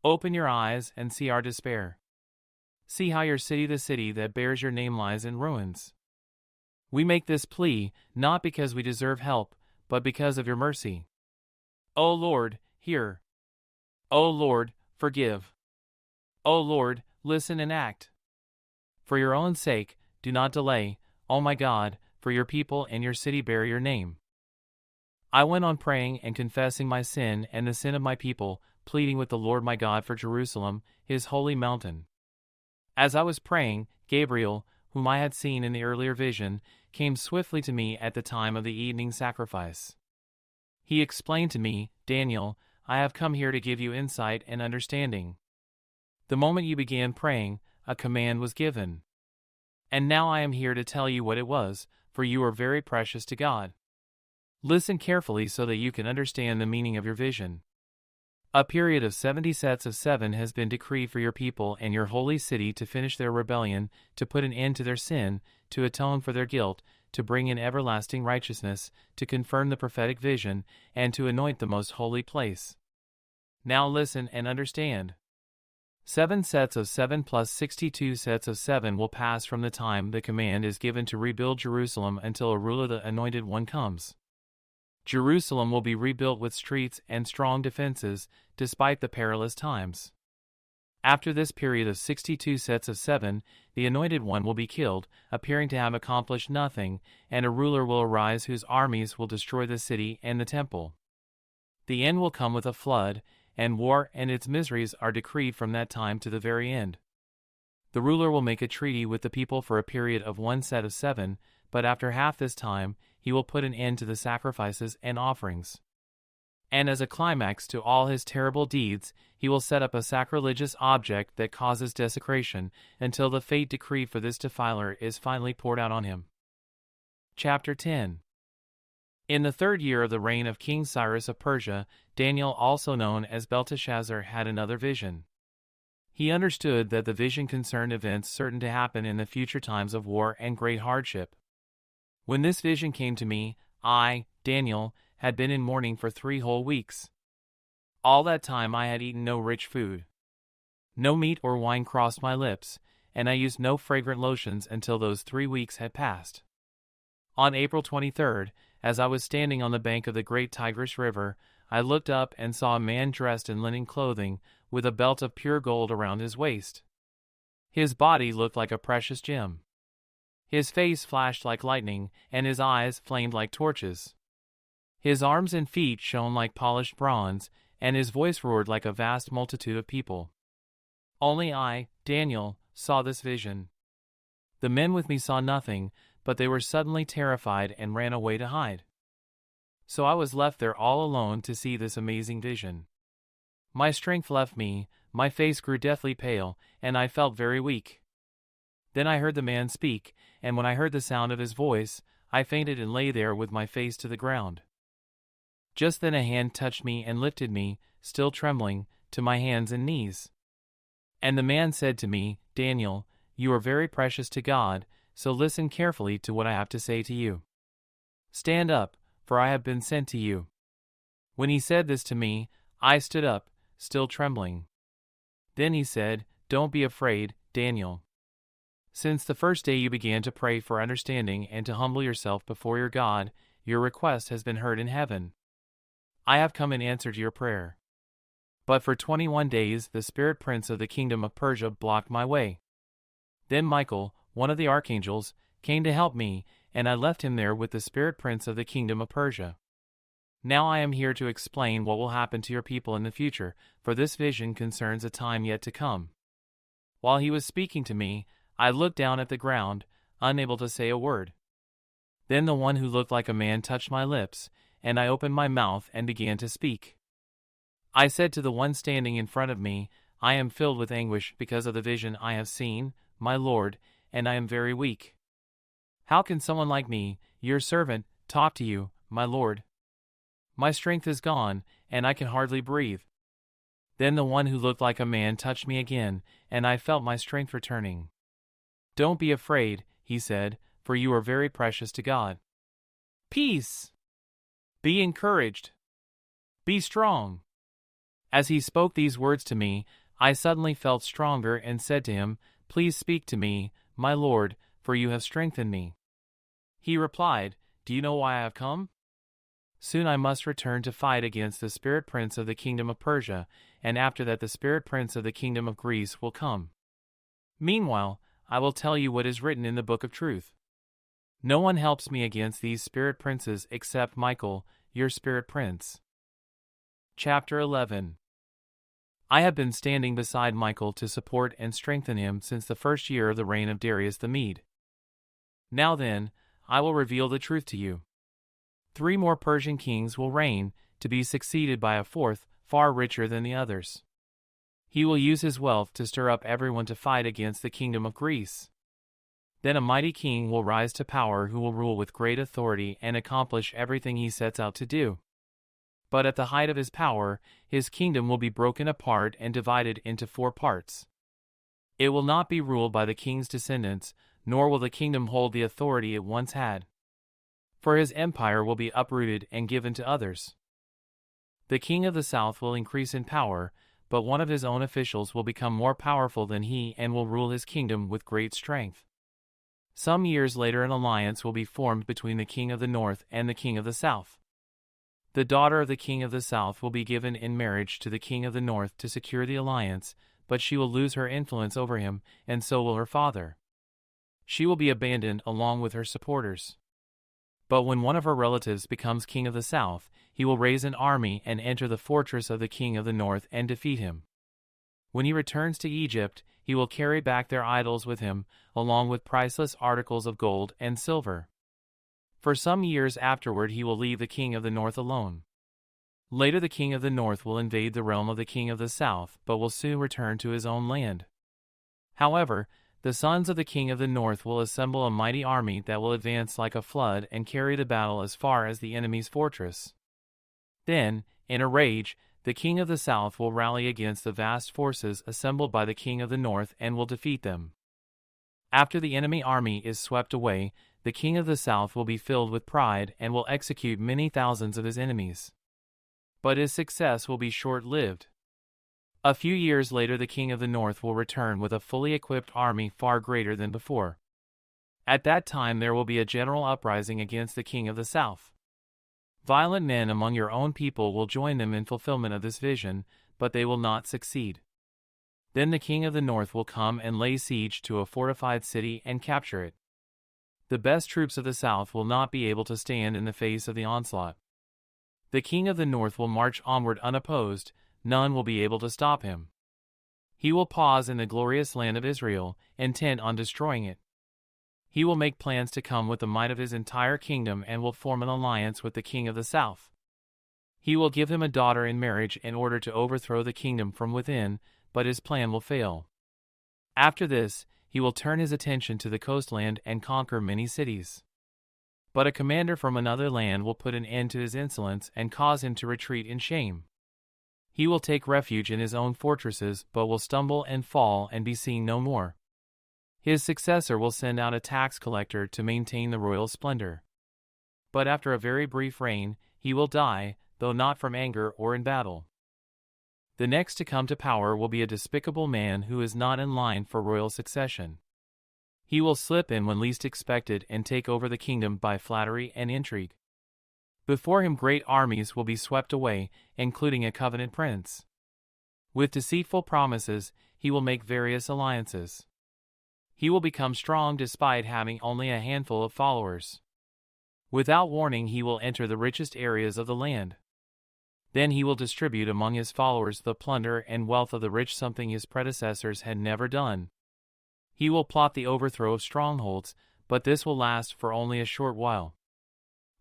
Open your eyes and see our despair. See how your city, the city that bears your name, lies in ruins. We make this plea not because we deserve help, but because of your mercy. O Lord, hear. O Lord, forgive. O Lord, listen and act. For your own sake, do not delay, O my God, for your people and your city bear your name. I went on praying and confessing my sin and the sin of my people, pleading with the Lord my God for Jerusalem, his holy mountain. As I was praying, Gabriel, whom I had seen in the earlier vision, came swiftly to me at the time of the evening sacrifice. He explained to me, Daniel, I have come here to give you insight and understanding. The moment you began praying, a command was given. And now I am here to tell you what it was, for you are very precious to God. Listen carefully so that you can understand the meaning of your vision. A period of 70 sets of 7 has been decreed for your people and your holy city to finish their rebellion, to put an end to their sin, to atone for their guilt, to bring in everlasting righteousness, to confirm the prophetic vision, and to anoint the most holy place. Now listen and understand. 7 sets of 7 plus 62 sets of 7 will pass from the time the command is given to rebuild Jerusalem until a ruler, the Anointed One, comes. Jerusalem will be rebuilt with streets and strong defenses, despite the perilous times. After this period of 62 sets of 7, the Anointed One will be killed, appearing to have accomplished nothing, and a ruler will arise whose armies will destroy the city and the temple. The end will come with a flood, and war and its miseries are decreed from that time to the very end. The ruler will make a treaty with the people for a period of 1 set of 7, but after half this time, he will put an end to the sacrifices and offerings. And as a climax to all his terrible deeds, he will set up a sacrilegious object that causes desecration, until the fate decreed for this defiler is finally poured out on him. Chapter 10. In the 3rd year of the reign of King Cyrus of Persia, Daniel, also known as Belteshazzar, had another vision. He understood that the vision concerned events certain to happen in the future times of war and great hardship. When this vision came to me, I, Daniel, had been in mourning for 3 whole weeks. All that time I had eaten no rich food. No meat or wine crossed my lips, and I used no fragrant lotions until those 3 weeks had passed. On April 23rd, as I was standing on the bank of the great Tigris River, I looked up and saw a man dressed in linen clothing, with a belt of pure gold around his waist. His body looked like a precious gem. His face flashed like lightning, and his eyes flamed like torches. His arms and feet shone like polished bronze, and his voice roared like a vast multitude of people. Only I, Daniel, saw this vision. The men with me saw nothing, but they were suddenly terrified and ran away to hide. So I was left there all alone to see this amazing vision. My strength left me, my face grew deathly pale, and I felt very weak. Then I heard the man speak, and when I heard the sound of his voice, I fainted and lay there with my face to the ground. Just then a hand touched me and lifted me, still trembling, to my hands and knees. And the man said to me, Daniel, you are very precious to God, so listen carefully to what I have to say to you. Stand up, for I have been sent to you. When he said this to me, I stood up, still trembling. Then he said, Don't be afraid, Daniel. Since the first day you began to pray for understanding and to humble yourself before your God, your request has been heard in heaven. I have come in answer to your prayer. But for 21 days the spirit prince of the kingdom of Persia blocked my way. Then Michael, one of the archangels, came to help me, and I left him there with the spirit prince of the kingdom of Persia. Now I am here to explain what will happen to your people in the future, for this vision concerns a time yet to come. While he was speaking to me, I looked down at the ground, unable to say a word. Then the one who looked like a man touched my lips, and I opened my mouth and began to speak. I said to the one standing in front of me, I am filled with anguish because of the vision I have seen, my Lord, and I am very weak. How can someone like me, your servant, talk to you, my Lord? My strength is gone, and I can hardly breathe. Then the one who looked like a man touched me again, and I felt my strength returning. Don't be afraid, he said, for you are very precious to God. Peace! Be encouraged. Be strong. As he spoke these words to me, I suddenly felt stronger and said to him, Please speak to me, my Lord, for you have strengthened me. He replied, Do you know why I have come? Soon I must return to fight against the spirit prince of the kingdom of Persia, and after that the spirit prince of the kingdom of Greece will come. Meanwhile, I will tell you what is written in the book of truth. No one helps me against these spirit princes except Michael, your spirit prince. Chapter 11. I have been standing beside Michael to support and strengthen him since the 1st year of the reign of Darius the Mede. Now then, I will reveal the truth to you. 3 more Persian kings will reign, to be succeeded by a fourth, far richer than the others. He will use his wealth to stir up everyone to fight against the kingdom of Greece. Then a mighty king will rise to power who will rule with great authority and accomplish everything he sets out to do. But at the height of his power, his kingdom will be broken apart and divided into 4 parts. It will not be ruled by the king's descendants, nor will the kingdom hold the authority it once had. For his empire will be uprooted and given to others. The king of the south will increase in power, but one of his own officials will become more powerful than he and will rule his kingdom with great strength. Some years later an alliance will be formed between the king of the north and the king of the south. The daughter of the king of the south will be given in marriage to the king of the north to secure the alliance, but she will lose her influence over him, and so will her father. She will be abandoned along with her supporters. But when one of her relatives becomes king of the south, he will raise an army and enter the fortress of the king of the north and defeat him. When he returns to Egypt, he will carry back their idols with him, along with priceless articles of gold and silver. For some years afterward he will leave the king of the north alone. Later the king of the north will invade the realm of the king of the south, but will soon return to his own land. However, the sons of the king of the north will assemble a mighty army that will advance like a flood and carry the battle as far as the enemy's fortress. Then, in a rage, the king of the south will rally against the vast forces assembled by the king of the north and will defeat them. After the enemy army is swept away, the king of the south will be filled with pride and will execute many thousands of his enemies. But his success will be short-lived. A few years later the king of the north will return with a fully equipped army far greater than before. At that time there will be a general uprising against the king of the south. Violent men among your own people will join them in fulfillment of this vision, but they will not succeed. Then the king of the north will come and lay siege to a fortified city and capture it. The best troops of the south will not be able to stand in the face of the onslaught. The king of the north will march onward unopposed, none will be able to stop him. He will pause in the glorious land of Israel, intent on destroying it. He will make plans to come with the might of his entire kingdom and will form an alliance with the king of the south. He will give him a daughter in marriage in order to overthrow the kingdom from within, but his plan will fail. After this, he will turn his attention to the coastland and conquer many cities. But a commander from another land will put an end to his insolence and cause him to retreat in shame. He will take refuge in his own fortresses, but will stumble and fall and be seen no more. His successor will send out a tax collector to maintain the royal splendor. But after a very brief reign, he will die, though not from anger or in battle. The next to come to power will be a despicable man who is not in line for royal succession. He will slip in when least expected and take over the kingdom by flattery and intrigue. Before him great armies will be swept away, including a covenant prince. With deceitful promises, he will make various alliances. He will become strong despite having only a handful of followers. Without warning he will enter the richest areas of the land. Then he will distribute among his followers the plunder and wealth of the rich, something his predecessors had never done. He will plot the overthrow of strongholds, but this will last for only a short while.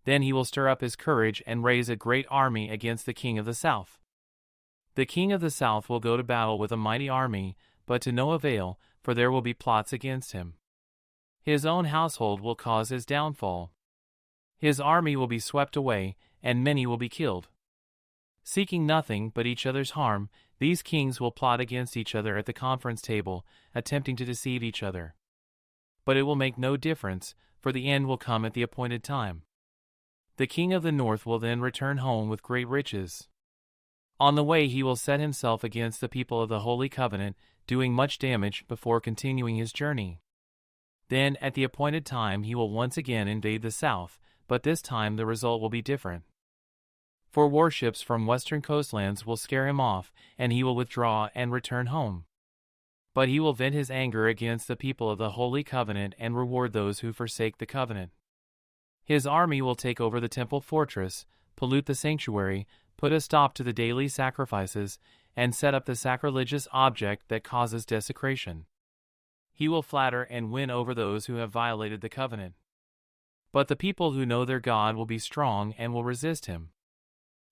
Then he will stir up his courage and raise a great army against the king of the south. The king of the south will go to battle with a mighty army, but to no avail, for there will be plots against him. His own household will cause his downfall. His army will be swept away, and many will be killed. Seeking nothing but each other's harm, these kings will plot against each other at the conference table, attempting to deceive each other. But it will make no difference, for the end will come at the appointed time. The king of the north will then return home with great riches. On the way he will set himself against the people of the Holy Covenant, doing much damage before continuing his journey. Then, at the appointed time, he will once again invade the south, but this time the result will be different. For warships from western coastlands will scare him off, and he will withdraw and return home. But he will vent his anger against the people of the Holy Covenant and reward those who forsake the covenant. His army will take over the temple fortress, pollute the sanctuary, put a stop to the daily sacrifices, and set up the sacrilegious object that causes desecration. He will flatter and win over those who have violated the covenant. But the people who know their God will be strong and will resist him.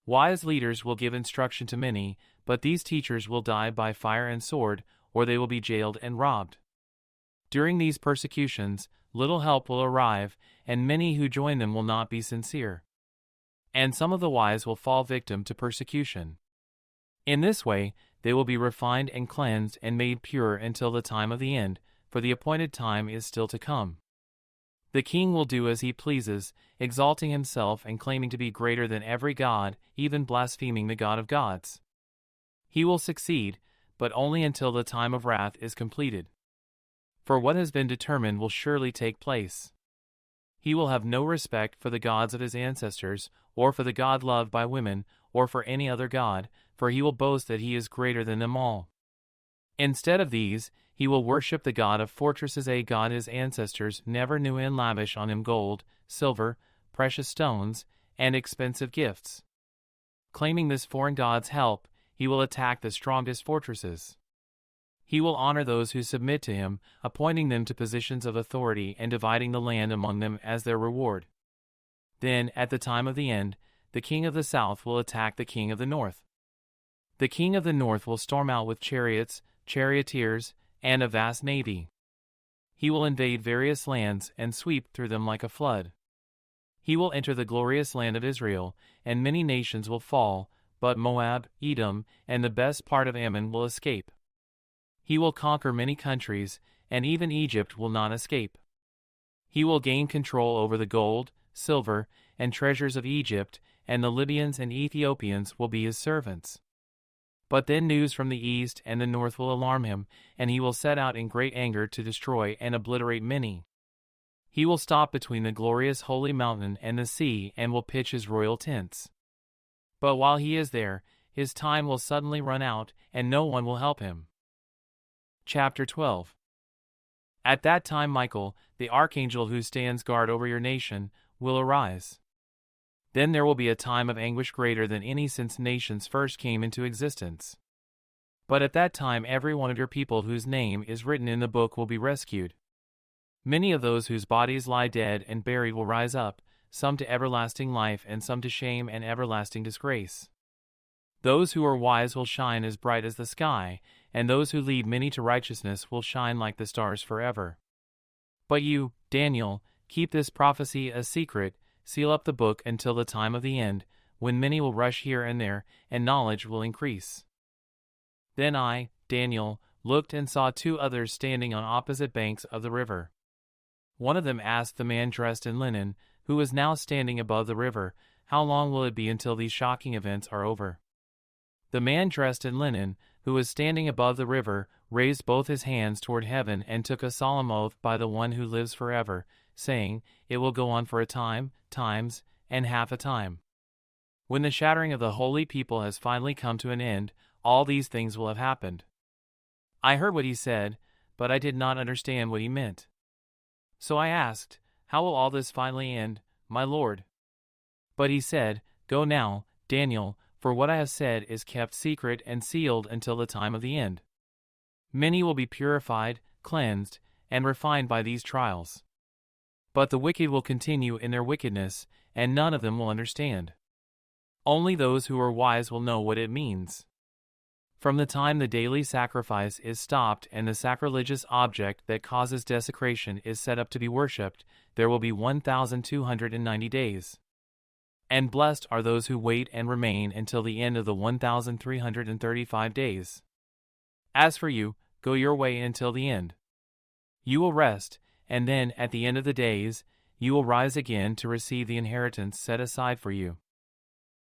Wise leaders will give instruction to many, but these teachers will die by fire and sword, or they will be jailed and robbed. During these persecutions, little help will arrive, and many who join them will not be sincere. And some of the wise will fall victim to persecution. In this way, they will be refined and cleansed and made pure until the time of the end, for the appointed time is still to come. The king will do as he pleases, exalting himself and claiming to be greater than every god, even blaspheming the God of gods. He will succeed, but only until the time of wrath is completed. For what has been determined will surely take place. He will have no respect for the gods of his ancestors, or for the God loved by women, or for any other god, for he will boast that he is greater than them all. Instead of these, he will worship the god of fortresses, a god his ancestors never knew, and lavish on him gold, silver, precious stones, and expensive gifts. Claiming this foreign god's help, he will attack the strongest fortresses. He will honor those who submit to him, appointing them to positions of authority and dividing the land among them as their reward. Then, at the time of the end, the king of the south will attack the king of the north. The king of the north will storm out with chariots, charioteers, and a vast navy. He will invade various lands and sweep through them like a flood. He will enter the glorious land of Israel, and many nations will fall, but Moab, Edom, and the best part of Ammon will escape. He will conquer many countries, and even Egypt will not escape. He will gain control over the gold, silver, and treasures of Egypt, and the Libyans and Ethiopians will be his servants. But then news from the east and the north will alarm him, and he will set out in great anger to destroy and obliterate many. He will stop between the glorious holy mountain and the sea and will pitch his royal tents. But while he is there, his time will suddenly run out, and no one will help him. Chapter 12. At that time Michael, the archangel who stands guard over your nation, will arise. Then there will be a time of anguish greater than any since nations first came into existence. But at that time every one of your people whose name is written in the book will be rescued. Many of those whose bodies lie dead and buried will rise up, some to everlasting life and some to shame and everlasting disgrace. Those who are wise will shine as bright as the sky, and those who lead many to righteousness will shine like the stars forever. But you, Daniel, keep this prophecy a secret, seal up the book until the time of the end, when many will rush here and there, and knowledge will increase. Then I, Daniel, looked and saw two others standing on opposite banks of the river. One of them asked the man dressed in linen, who was now standing above the river, "How long will it be until these shocking events are over?" The man dressed in linen, who was standing above the river, raised both his hands toward heaven and took a solemn oath by the one who lives forever, saying, "It will go on for a time, times, and half a time. When the shattering of the holy people has finally come to an end, all these things will have happened." I heard what he said, but I did not understand what he meant. So I asked, "How will all this finally end, my Lord?" But he said, "Go now, Daniel, for what I have said is kept secret and sealed until the time of the end. Many will be purified, cleansed, and refined by these trials. But the wicked will continue in their wickedness, and none of them will understand. Only those who are wise will know what it means. From the time the daily sacrifice is stopped and the sacrilegious object that causes desecration is set up to be worshipped, there will be 1,290 days. And blessed are those who wait and remain until the end of the 1,335 days. As for you, go your way until the end. You will rest, and then, at the end of the days, you will rise again to receive the inheritance set aside for you.